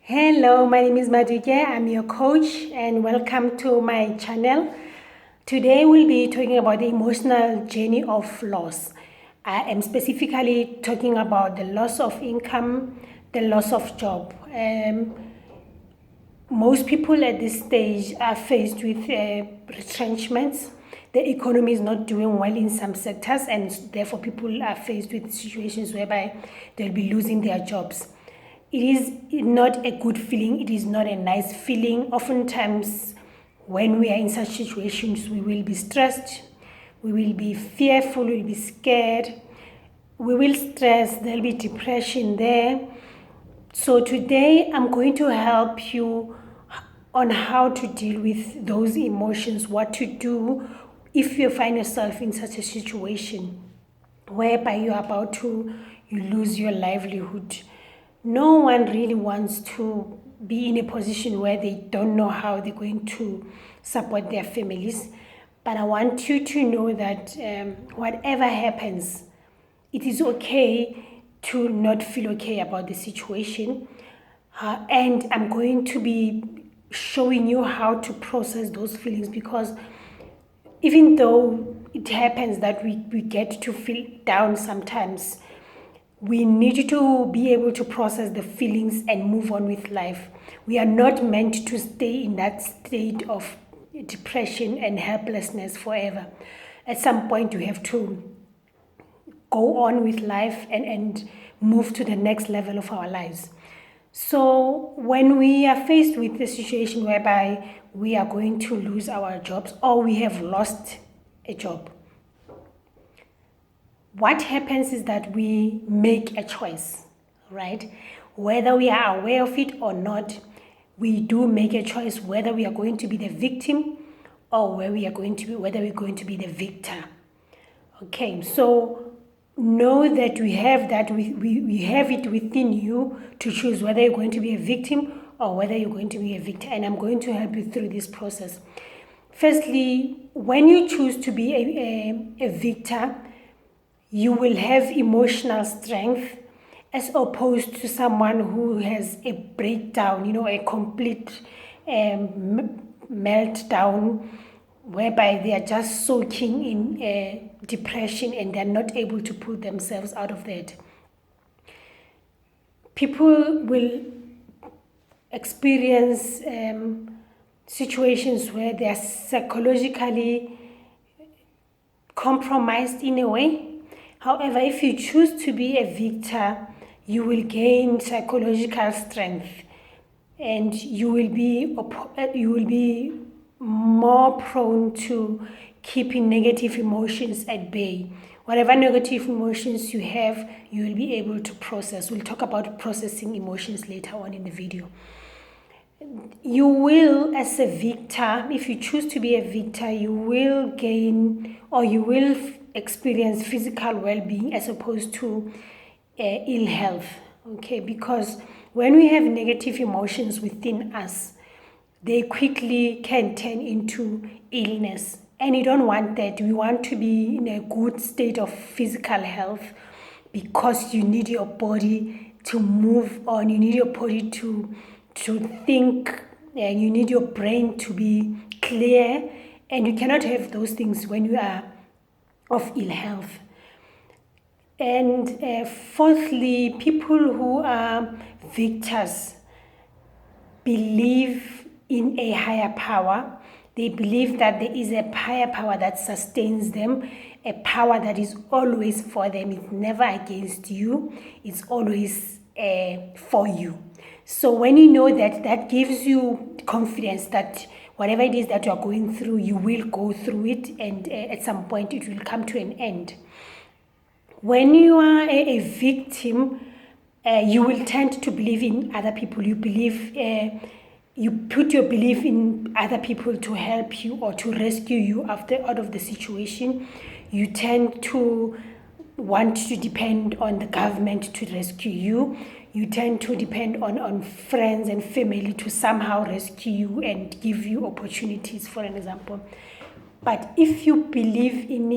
Hello, my name is Maduke. I'm your coach and welcome to my channel. Today we'll be talking about the emotional journey of loss. I am specifically talking about the loss of income, the loss of job. Most people at this stage are faced with retrenchments. The economy is not doing well in some sectors, and therefore people are faced with situations whereby they'll be losing their jobs. It is not a good feeling. It is not a nice feeling. Oftentimes, when we are in such situations, we will be stressed, we will be fearful, we will be scared, we will stress, there'll be depression there. So today I'm going to help you on how to deal with those emotions, what to do if you find yourself in such a situation whereby you're about to lose your livelihood. No one really wants to be in a position where they don't know how they're going to support their families. But I want you to know that whatever happens, it is okay to not feel okay about the situation. And I'm going to be showing you how to process those feelings, because even though it happens that we get to feel down sometimes, we need to be able to process the feelings and move on with life. We are not meant to stay in that state of depression and helplessness forever. At some point, we have to go on with life and move to the next level of our lives. So when we are faced with a situation whereby we are going to lose our jobs or we have lost a job, what happens is that we make a choice, right? Whether we are aware of it or not, we do make a choice whether we are going to be the victim or whether we're going to be the victor. Okay, so know that we have we have it within you to choose whether you're going to be a victim or whether you're going to be a victor, and I'm going to help you through this process. Firstly, when you choose to be a victor, you will have emotional strength as opposed to someone who has a breakdown, a complete meltdown, whereby they are just soaking in depression and they're not able to pull themselves out of that. People will experience situations where they are psychologically compromised in a way. However, if you choose to be a victor, you will gain psychological strength and you will be more prone to keeping negative emotions at bay. Whatever negative emotions you have, you will be able to process. We'll talk about processing emotions later on in the video. You will, as a victor, if you choose to be a victor, you will gain or you will experience physical well-being as opposed to ill health. Okay, because when we have negative emotions within us, they quickly can turn into illness, and you don't want that. We want to be in a good state of physical health, because you need your body to move on, you need your body to think, and you need your brain to be clear, and you cannot have those things when you are of ill health. And fourthly, people who are victors believe in a higher power. They believe that there is a higher power that sustains them, a power that is always for them. It's never against you, it's always for you. So when you know that, that gives you confidence that whatever it is that you are going through, you will go through it, and at some point it will come to an end. When you are a victim, you will tend to believe in other people. You put your belief in other people to help you or to rescue you out of the situation. You tend to want to depend on the government to rescue you. You tend to depend on friends and family to somehow rescue you and give you opportunities, for an example. But if you believe in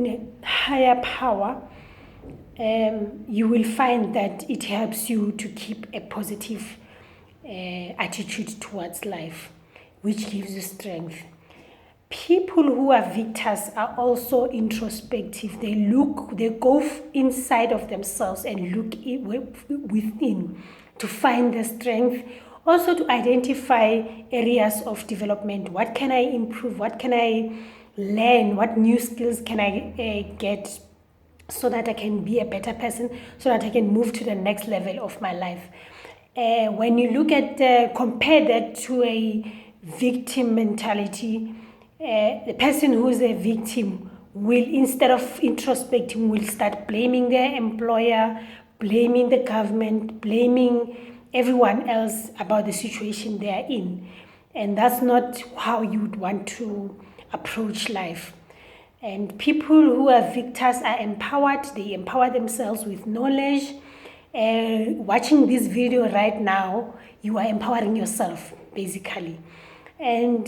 a higher power, you will find that it helps you to keep a positive attitude towards life, which gives you strength. People who are victors are also introspective. They go inside of themselves and look within to find the strength, also to identify areas of development. What can I improve? What can I learn? What new skills can I get so that I can be a better person, so that I can move to the next level of my life? When you look at, compare that to a victim mentality, the person who is a victim will, instead of introspecting, will start blaming their employer, blaming the government, blaming everyone else about the situation they are in. And that's not how you would want to approach life. And people who are victors are empowered. They empower themselves with knowledge. Watching this video right now, you are empowering yourself, basically. And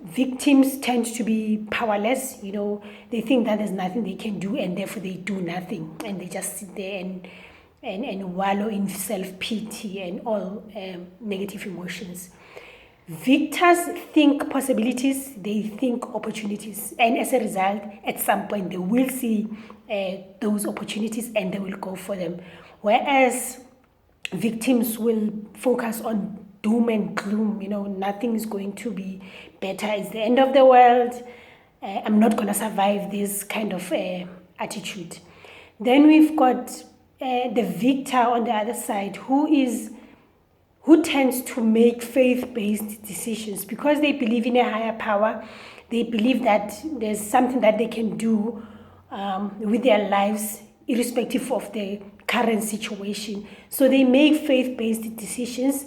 victims tend to be powerless. They think that there's nothing they can do, and therefore they do nothing, and they just sit there and wallow in self-pity and all negative emotions. Victors think possibilities, they think opportunities, and as a result, at some point they will see those opportunities and they will go for them. Whereas victims will focus on doom and gloom. Nothing is going to be better. It's the end of the world. I'm not going to survive this kind of attitude. Then we've got the victor on the other side, who tends to make faith-based decisions because they believe in a higher power. They believe that there's something that they can do with their lives, irrespective of the current situation. So they make faith-based decisions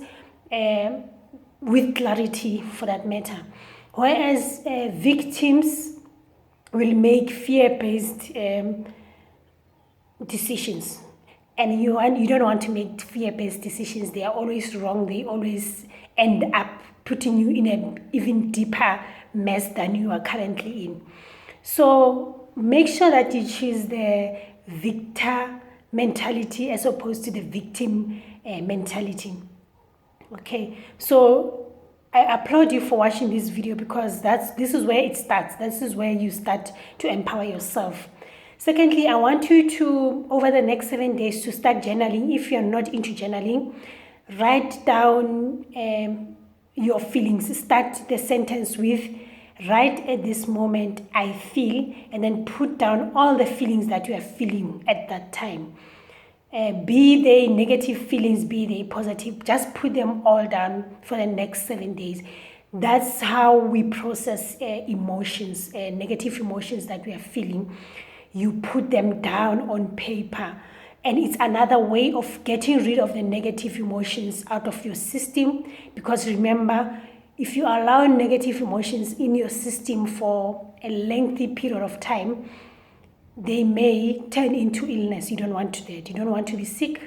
with clarity, for that matter. Whereas victims will make fear-based decisions. And you don't want to make fear-based decisions. They are always wrong. They always end up putting you in an even deeper mess than you are currently in. So make sure that you choose the victor mentality as opposed to the victim mentality. Okay, so I applaud you for watching this video, because this is where it starts. This is where you start to empower yourself. Secondly, I want you to, over the next 7 days, to start journaling. If you're not into journaling, write down your feelings. Start the sentence with, right at this moment, I feel, and then put down all the feelings that you are feeling at that time. Be they negative feelings, be they positive, just put them all down for the next 7 days. That's how we process emotions, negative emotions that we are feeling. You put them down on paper, and it's another way of getting rid of the negative emotions out of your system. Because remember, if you allow negative emotions in your system for a lengthy period of time, they may turn into illness. You don't want to that. You don't want to be sick.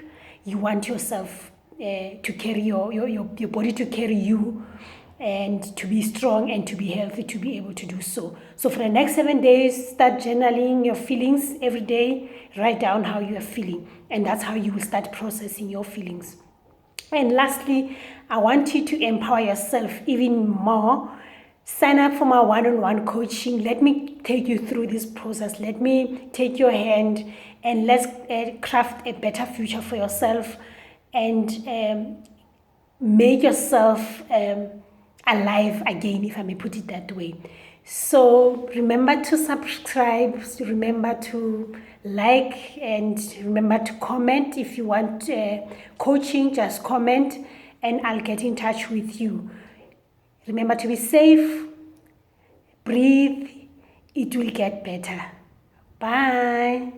You want yourself to carry your body to carry you, and to be strong and to be healthy, to be able to do so. So for the next 7 days, start journaling your feelings every day. Write down how you are feeling, and that's how you will start processing your feelings. And lastly, I want you to empower yourself even more. Sign up for my one-on-one coaching. Let me take you through this process. Let me take your hand, and let's craft a better future for yourself, and make yourself alive again, if I may put it that way. So remember to subscribe, remember to like, and remember to comment. If you want coaching, just comment and I'll get in touch with you. Remember to be safe, breathe, it will get better. Bye.